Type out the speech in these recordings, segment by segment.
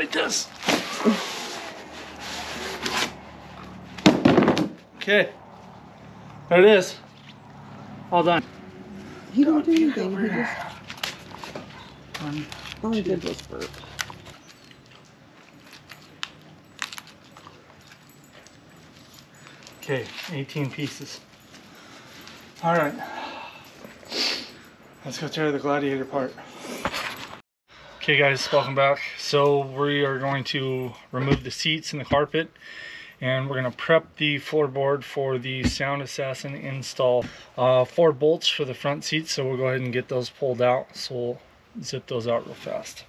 like this. Okay, there it is. All done. He don't do anything. He just... All he did was burp. Okay, 18 pieces. All right, let's go tear the Gladiator apart. Okay guys, welcome back. So we are going to remove the seats and the carpet, and we're going to prep the floorboard for the Sound Assassin install. 4 bolts for the front seats, so we'll go ahead and get those pulled out. So we'll zip those out real fast.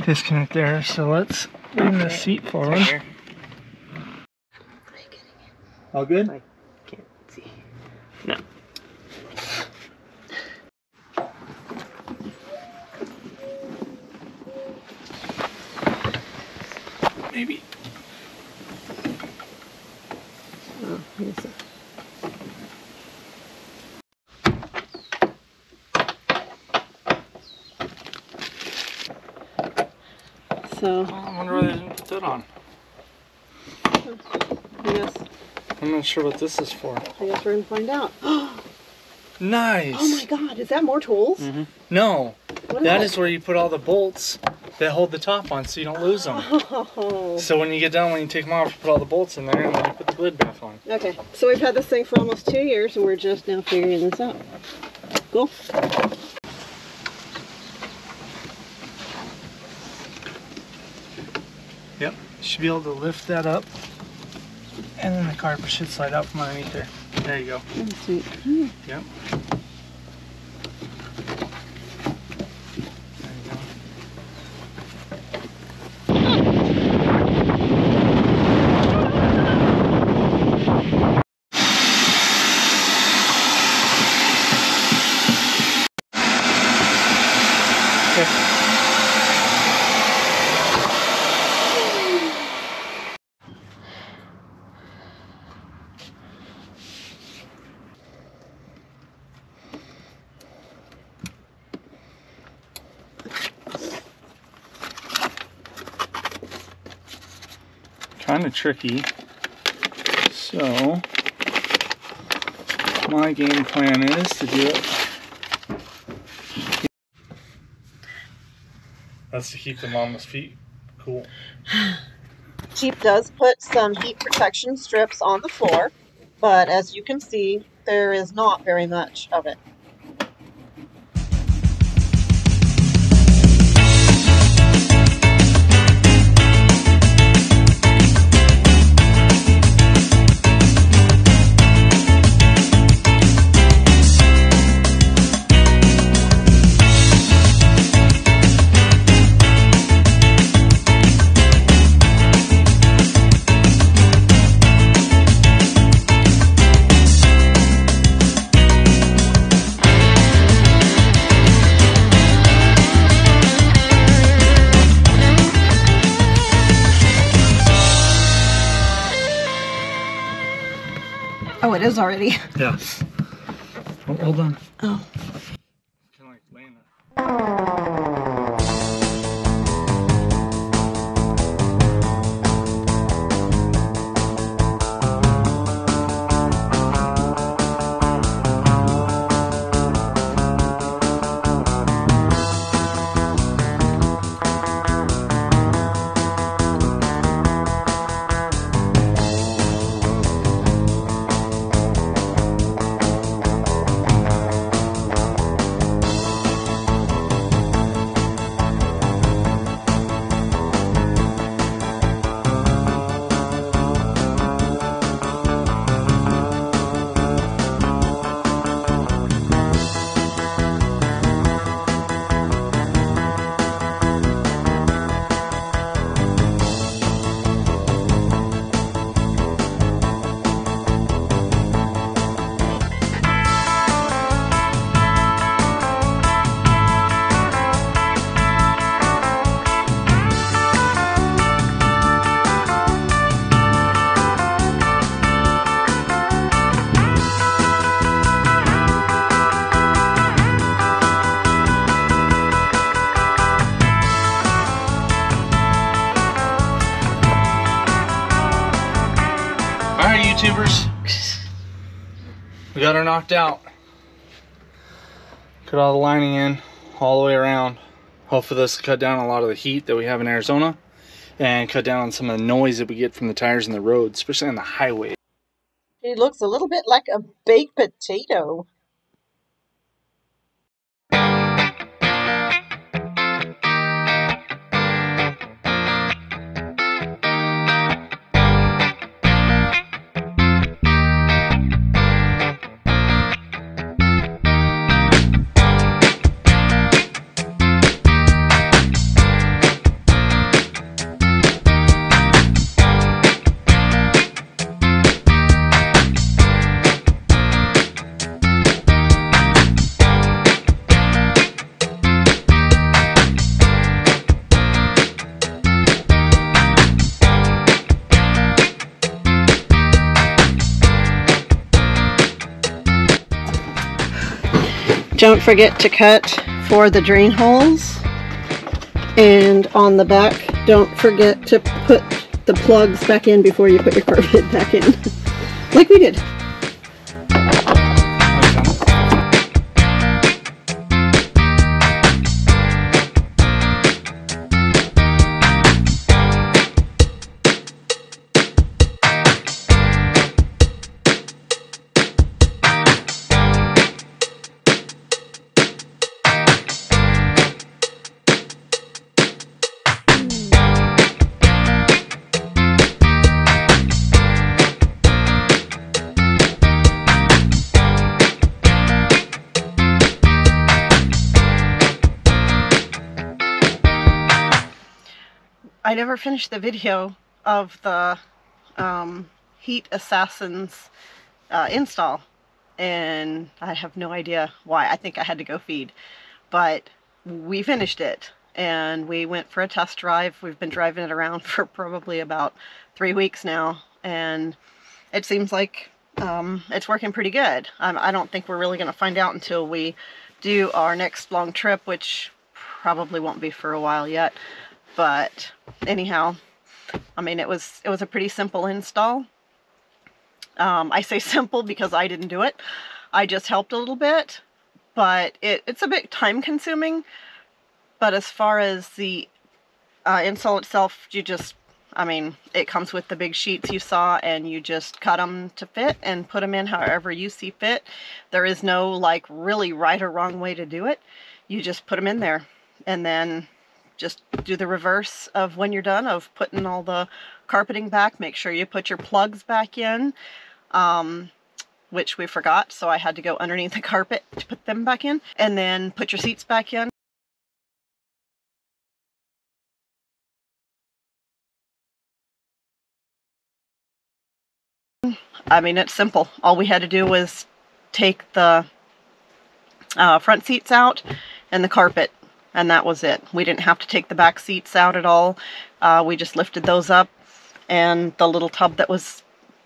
Disconnect there, so let's lean the seat forward. All good? I can't see. No. Maybe. Oh, yes. So, I wonder why they didn't put that on. I guess. I'm not sure what this is for. I guess we're gonna find out. Nice! Oh my god, is that more tools? Mm-hmm. No, that is where you put all the bolts that hold the top on so you don't lose them. Oh. So when you get done, when you take them off, you put all the bolts in there and then you put the lid back on. Okay, so we've had this thing for almost 2 years and we're just now figuring this out. Cool. Yep, you should be able to lift that up, and then the carpet should slide out from underneath there. There you go. Oh, sweet. Hmm. Yep. Kind of tricky, so my game plan is to do it. That's to keep the mama's feet cool. Jeep does put some heat protection strips on the floor, but as you can see, there is not very much of it. Oh, it is already. Yeah. Oh, hold on. Oh. Kind of like laying it. We got her knocked out. Cut all the lining in all the way around. Hopefully this will cut down a lot of the heat that we have in Arizona and cut down on some of the noise that we get from the tires in the road, especially on the highway. He looks a little bit like a baked potato. Don't forget to cut for the drain holes, and on the back don't forget to put the plugs back in before you put your carpet back in like we did. I never finished the video of the Heat Assassins install, and I have no idea why. I think I had to go feed, but we finished it and we went for a test drive. We've been driving it around for probably about 3 weeks now, and it seems like it's working pretty good. I don't think we're really going to find out until we do our next long trip, which probably won't be for a while yet. But anyhow, I mean, it was a pretty simple install. I say simple because I didn't do it. I just helped a little bit, but it's a bit time consuming. But as far as the install itself, I mean, it comes with the big sheets you saw, and you just cut them to fit and put them in however you see fit. There is no like really right or wrong way to do it. You just put them in there, and then just do the reverse of when you're done of putting all the carpeting back. Make sure you put your plugs back in, which we forgot, so I had to go underneath the carpet to put them back in, and then put your seats back in. I mean, it's simple. All we had to do was take the front seats out and the carpet, and that was it. We didn't have to take the back seats out at all. We just lifted those up, and the little tub that was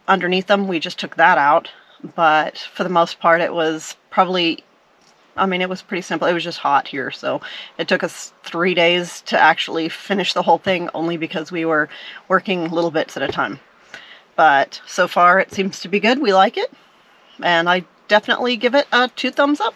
underneath them, we just took that out. But for the most part, it was probably, I mean, it was pretty simple. It was just hot here, so it took us 3 days to actually finish the whole thing, only because we were working little bits at a time. But so far, it seems to be good. We like it, and I definitely give it a 2 thumbs up.